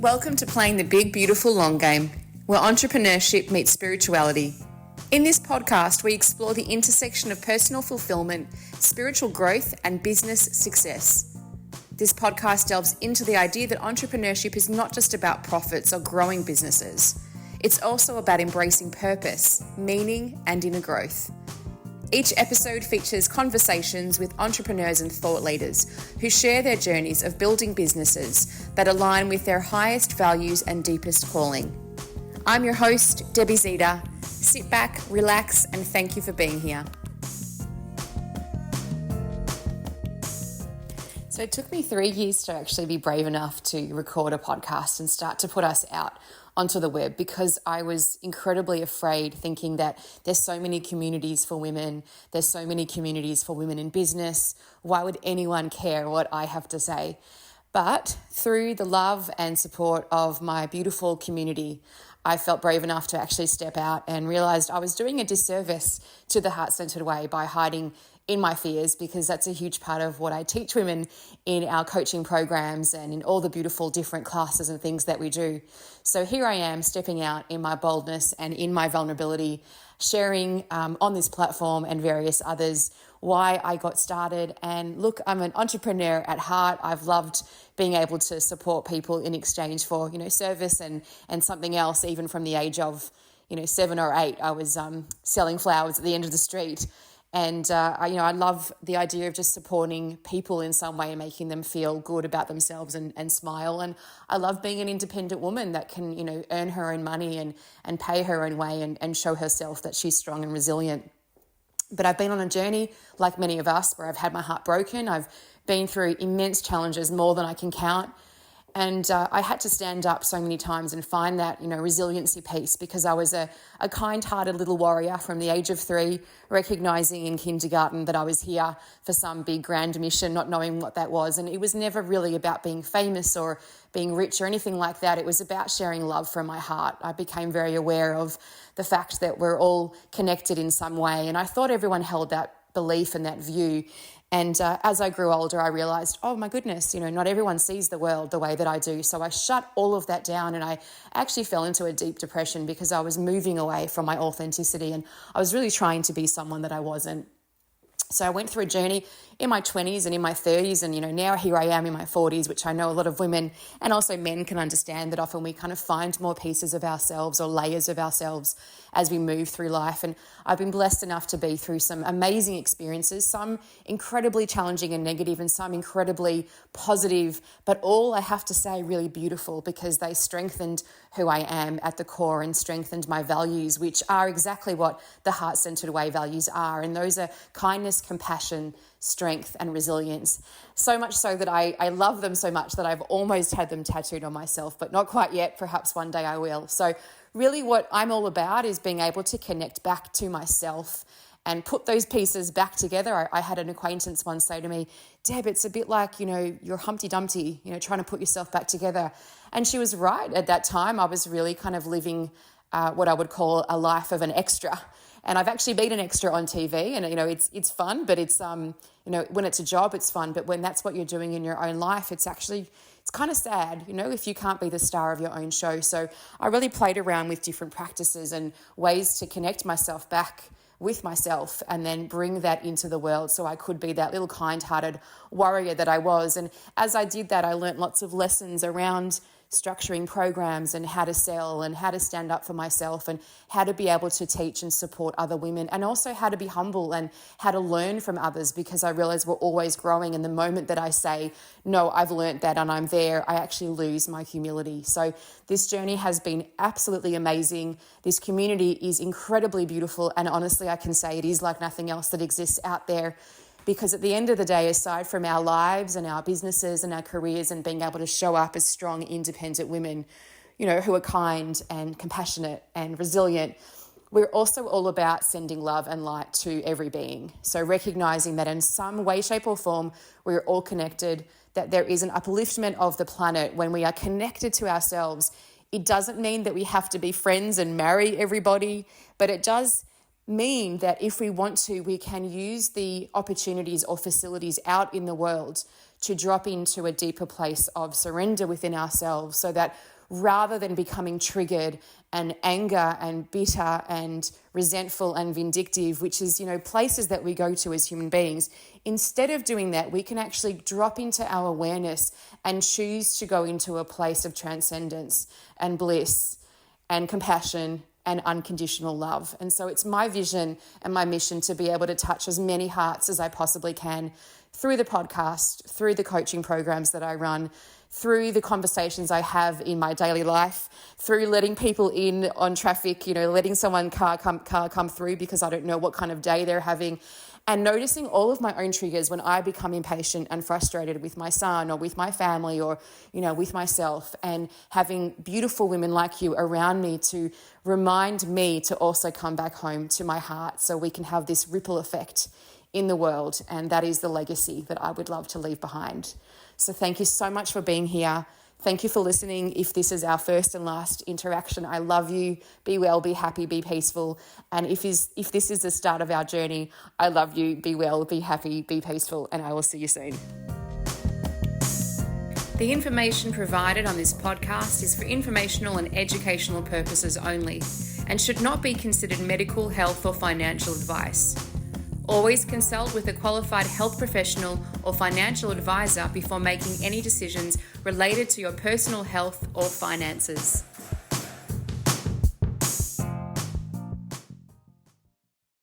Welcome to Playing the Big, Beautiful Long Game, where entrepreneurship meets spirituality. In this podcast, we explore the intersection of personal fulfillment, spiritual growth, and business success. This podcast delves into the idea that entrepreneurship is not just about profits or growing businesses. It's also about embracing purpose, meaning, and inner growth. Each episode features conversations with entrepreneurs and thought leaders who share their journeys of building businesses that align with their highest values and deepest calling. I'm your host, Debbie Zita. Sit back, relax, and thank you for being here. So it took me 3 years to actually be brave enough to record a podcast and start to put us out onto the web, because I was incredibly afraid, thinking that there's so many communities for women, there's so many communities for women in business. Why would anyone care what I have to say? But through the love and support of my beautiful community, I felt brave enough to actually step out and realized I was doing a disservice to the heart-centered way by hiding in my fears, because that's a huge part of what I teach women in our coaching programs and in all the beautiful different classes and things that we do. So here I am, stepping out in my boldness and in my vulnerability, sharing on this platform and various others why I got started. And look, I'm an entrepreneur at heart. I've loved being able to support people in exchange for, service and something else. Even from the age of, 7 or 8, I was selling flowers at the end of the street. And, I love the idea of just supporting people in some way and making them feel good about themselves and smile. And I love being an independent woman that can, earn her own money and pay her own way and show herself that she's strong and resilient. But I've been on a journey, like many of us, where I've had my heart broken. I've been through immense challenges, more than I can count. And I had to stand up so many times and find that, resiliency piece, because I was a kind-hearted little warrior from the age of 3, recognizing in kindergarten that I was here for some big grand mission, not knowing what that was. And it was never really about being famous or being rich or anything like that. It was about sharing love from my heart. I became very aware of the fact that we're all connected in some way. And I thought everyone held that belief and that view. And as I grew older, I realized, oh my goodness, not everyone sees the world the way that I do. So I shut all of that down, and I actually fell into a deep depression because I was moving away from my authenticity, and I was really trying to be someone that I wasn't. So I went through a journey in my 20s and in my 30s, and now here I am in my 40s, which I know a lot of women and also men can understand, that often we kind of find more pieces of ourselves or layers of ourselves as we move through life. And I've been blessed enough to be through some amazing experiences, some incredibly challenging and negative, and some incredibly positive, but all, I have to say, really beautiful, because they strengthened who I am at the core and strengthened my values, which are exactly what the heart-centered way values are. And those are kindness, compassion, strength, and resilience. So much so that I love them so much that I've almost had them tattooed on myself, but not quite yet. Perhaps one day I will. So really what I'm all about is being able to connect back to myself and put those pieces back together. I had an acquaintance once say to me, Deb, it's a bit like, you're Humpty Dumpty, trying to put yourself back together. And she was right. At that time, I was really kind of living what I would call a life of an extra. And I've actually been an extra on TV, and, it's fun, but it's, when it's a job, it's fun. But when that's what you're doing in your own life, it's kind of sad, if you can't be the star of your own show. So I really played around with different practices and ways to connect myself back with myself and then bring that into the world so I could be that little kind-hearted warrior that I was. And as I did that, I learned lots of lessons around structuring programs and how to sell and how to stand up for myself and how to be able to teach and support other women, and also how to be humble and how to learn from others, because I realize we're always growing. And the moment that I say, no, I've learned that and I'm there, I actually lose my humility. So this journey has been absolutely amazing. This community is incredibly beautiful. And honestly, I can say it is like nothing else that exists out there. Because at the end of the day, aside from our lives and our businesses and our careers and being able to show up as strong, independent women, who are kind and compassionate and resilient, we're also all about sending love and light to every being. So recognizing that in some way, shape or form, we're all connected, that there is an upliftment of the planet when we are connected to ourselves. It doesn't mean that we have to be friends and marry everybody, but it does mean that if we want to, we can use the opportunities or facilities out in the world to drop into a deeper place of surrender within ourselves, so that rather than becoming triggered and anger and bitter and resentful and vindictive, which is, places that we go to as human beings, instead of doing that, we can actually drop into our awareness and choose to go into a place of transcendence and bliss and compassion and unconditional love. And so it's my vision and my mission to be able to touch as many hearts as I possibly can through the podcast, through the coaching programs that I run, through the conversations I have in my daily life, through letting people in on traffic, letting someone car come through because I don't know what kind of day they're having, and noticing all of my own triggers when I become impatient and frustrated with my son or with my family or, with myself, and having beautiful women like you around me to remind me to also come back home to my heart so we can have this ripple effect in the world. And that is the legacy that I would love to leave behind. So thank you so much for being here. Thank you for listening. If this is our first and last interaction, I love you. Be well, be happy, be peaceful. And if this is the start of our journey, I love you. Be well, be happy, be peaceful, and I will see you soon. The information provided on this podcast is for informational and educational purposes only and should not be considered medical, health, or financial advice. Always consult with a qualified health professional or financial advisor before making any decisions related to your personal health or finances.